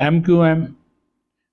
MQM,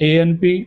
ANP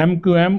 MQM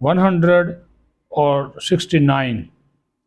169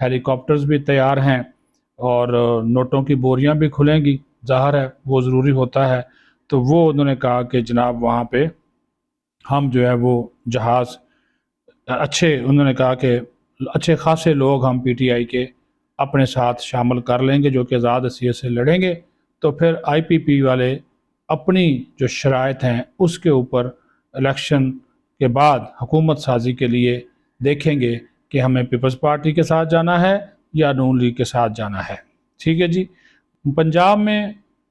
ہیلی copters بھی تیار ہیں اور نوٹوں کی بوریاں بھی کھلیں گی، ظاہر ہے وہ ضروری ہوتا ہے۔ تو وہ انہوں نے کہا کہ جناب وہاں پہ ہم جو ہے وہ جہاز انہوں نے کہا کہ اچھے خاصے لوگ ہم پی ٹی آئی کے اپنے ساتھ شامل کر لیں گے جو کہ آزاد حیثیت سے لڑیں گے، تو پھر آئی پی پی والے اپنی جو شرائط ہیں اس کے اوپر الیکشن کے بعد حکومت سازی کے لیے دیکھیں گے کہ ہمیں پیپلز پارٹی کے ساتھ جانا ہے یا نون لیگ کے ساتھ جانا ہے۔ ٹھیک ہے جی، پنجاب میں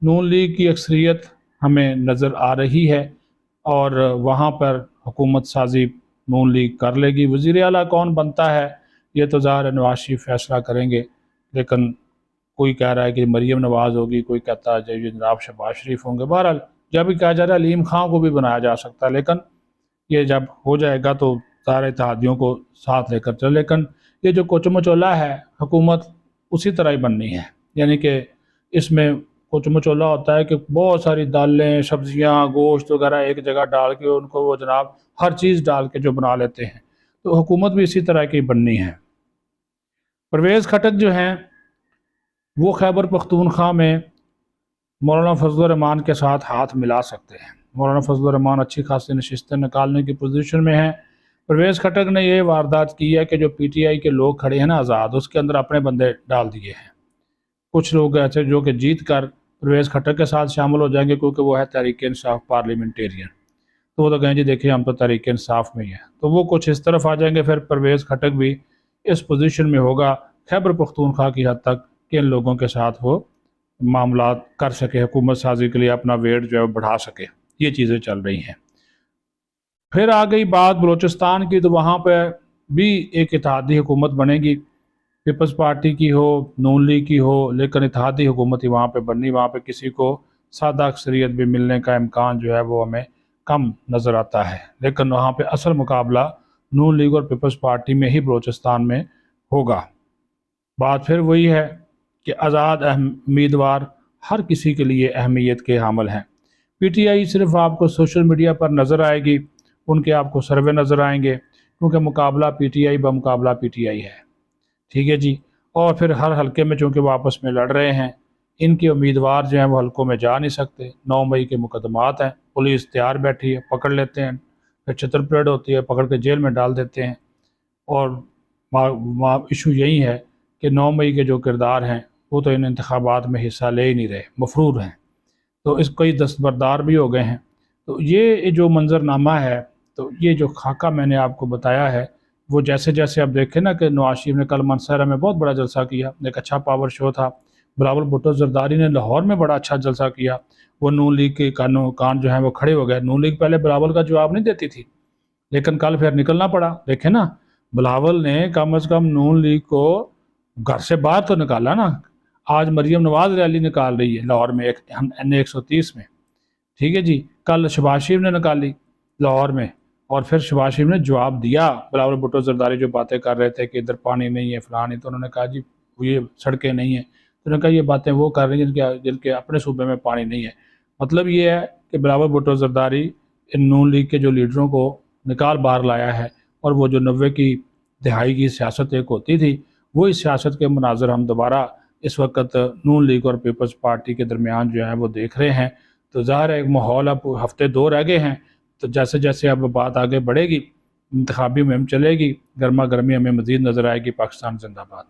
نون لیگ کی اکثریت ہمیں نظر آ رہی ہے اور وہاں پر حکومت سازی نون لیگ کر لے گی۔ وزیر اعلیٰ کون بنتا ہے یہ تو ظاہر نواز شریف فیصلہ کریں گے، لیکن کوئی کہہ رہا ہے کہ مریم نواز ہوگی، کوئی کہتا ہے کہ جناب شہباز شریف ہوں گے۔ بہرحال جب بھی کہا جا رہا ہے علیم خان کو بھی بنایا جا سکتا ہے، لیکن یہ جب ہو جائے گا تو سارے اتحادیوں کو ساتھ لے کر چلے، لیکن یہ جو کوچ مچولا ہے حکومت اسی طرح ہی بننی ہے، یعنی کہ اس میں کوچ مچولا ہوتا ہے کہ بہت ساری دالیں، سبزیاں، گوشت وغیرہ ایک جگہ ڈال کے ان کو وہ جناب ہر چیز ڈال کے جو بنا لیتے ہیں، تو حکومت بھی اسی طرح کی بننی ہے۔ پرویز خٹک جو ہیں وہ خیبر پختونخوا میں مولانا فضل الرحمان کے ساتھ ہاتھ ملا سکتے ہیں۔ مولانا فضل الرحمان اچھی خاصی نشستیں نکالنے کی پوزیشن میں ہیں۔ پرویز خٹک نے یہ واردات کی ہے کہ جو پی ٹی آئی کے لوگ کھڑے ہیں نا آزاد، اس کے اندر اپنے بندے ڈال دیے ہیں۔ کچھ لوگ ایسے جو کہ جیت کر پرویز خٹک کے ساتھ شامل ہو جائیں گے کیونکہ وہ ہے تحریک انصاف پارلیمنٹیرین، تو وہ تو کہیں جی دیکھیں ہم تو تحریک انصاف میں ہی ہیں، تو وہ کچھ اس طرف آ جائیں گے۔ پھر پرویز خٹک بھی اس پوزیشن میں ہوگا خیبر پختونخوا کی حد تک کہ ان لوگوں کے ساتھ وہ معاملات کر سکے، حکومت سازی کے لیے اپنا ویٹ جو ہے بڑھا سکے۔ یہ چیزیں چل رہی ہیں۔ پھر آ گئی بات بلوچستان کی، تو وہاں پہ بھی ایک اتحادی حکومت بنے گی، پیپلز پارٹی کی ہو، نون لیگ کی ہو، لیکن اتحادی حکومت ہی وہاں پہ بننی۔ وہاں پہ کسی کو سادہ اکثریت بھی ملنے کا امکان جو ہے وہ ہمیں کم نظر آتا ہے، لیکن وہاں پہ اصل مقابلہ نون لیگ اور پیپلز پارٹی میں ہی بلوچستان میں ہوگا۔ بات پھر وہی ہے کہ آزاد امیدوار ہر کسی کے لیے اہمیت کے حامل ہیں۔ پی ٹی آئی صرف آپ کو سوشل میڈیا پر نظر آئے گی، ان کے آپ کو سروے نظر آئیں گے، کیونکہ مقابلہ P T I بمقابلہ P T I ہے۔ ٹھیک ہے جی، اور پھر ہر حلقے میں چونکہ وہ آپس میں لڑ رہے ہیں، ان کے امیدوار جو ہیں وہ حلقوں میں جا نہیں سکتے۔ 9 مئی کے مقدمات ہیں، پولیس تیار بیٹھی ہے، پکڑ لیتے ہیں، پھر چھتر پریڈ ہوتی ہے، پکڑ کے جیل میں ڈال دیتے ہیں۔ اور ایشو یہی ہے کہ 9 مئی کے جو کردار ہیں وہ تو ان انتخابات میں حصہ لے ہی نہیں رہے، مفرور ہیں، تو اس کئی دستبردار بھی ہو گئے ہیں۔ تو یہ جو منظرنامہ ہے، تو یہ جو خاکہ میں نے آپ کو بتایا ہے، وہ جیسے جیسے آپ دیکھیں نا کہ نواز شریف نے کل مانسہرہ میں بہت بڑا جلسہ کیا، ایک اچھا پاور شو تھا۔ بلاول بھٹو زرداری نے لاہور میں بڑا اچھا جلسہ کیا، وہ نون لیگ کے کان جو ہیں وہ کھڑے ہو گئے۔ نون لیگ پہلے بلاول کا جواب نہیں دیتی تھی، لیکن کل پھر نکلنا پڑا۔ دیکھیں نا، بلاول نے کم از کم نون لیگ کو گھر سے باہر تو نکالا نا۔ آج مریم نواز ریلی نکال رہی ہے لاہور میں N130 میں، ٹھیک ہے جی، کل شہباز شریف نے نکالی لاہور میں، اور پھر شہباز شریف نے جواب دیا۔ بلاول بھٹو زرداری جو باتیں کر رہے تھے کہ ادھر پانی نہیں ہے فلاں نہیں، تو انہوں نے کہا جی یہ سڑکیں نہیں ہیں، تو انہوں نے کہا یہ باتیں وہ کر رہی ہیں جن کے اپنے صوبے میں پانی نہیں ہے۔ مطلب یہ ہے کہ بلاول بھٹو زرداری ان نون لیگ کے جو لیڈروں کو نکال باہر لایا ہے، اور وہ جو 90 کی دہائی کی سیاست ایک ہوتی تھی، وہی سیاست کے مناظر ہم دوبارہ اس وقت نون لیگ اور پیپلز پارٹی کے درمیان جو ہیں وہ دیکھ رہے ہیں۔ تو ظاہر ہے ایک ماحول، اب ہفتے 2 رہ گئے ہیں، تو جیسے جیسے اب بات آگے بڑھے گی، انتخابی مہم چلے گی، گرما گرمی ہمیں مزید نظر آئے گی۔ پاکستان زندہ باد۔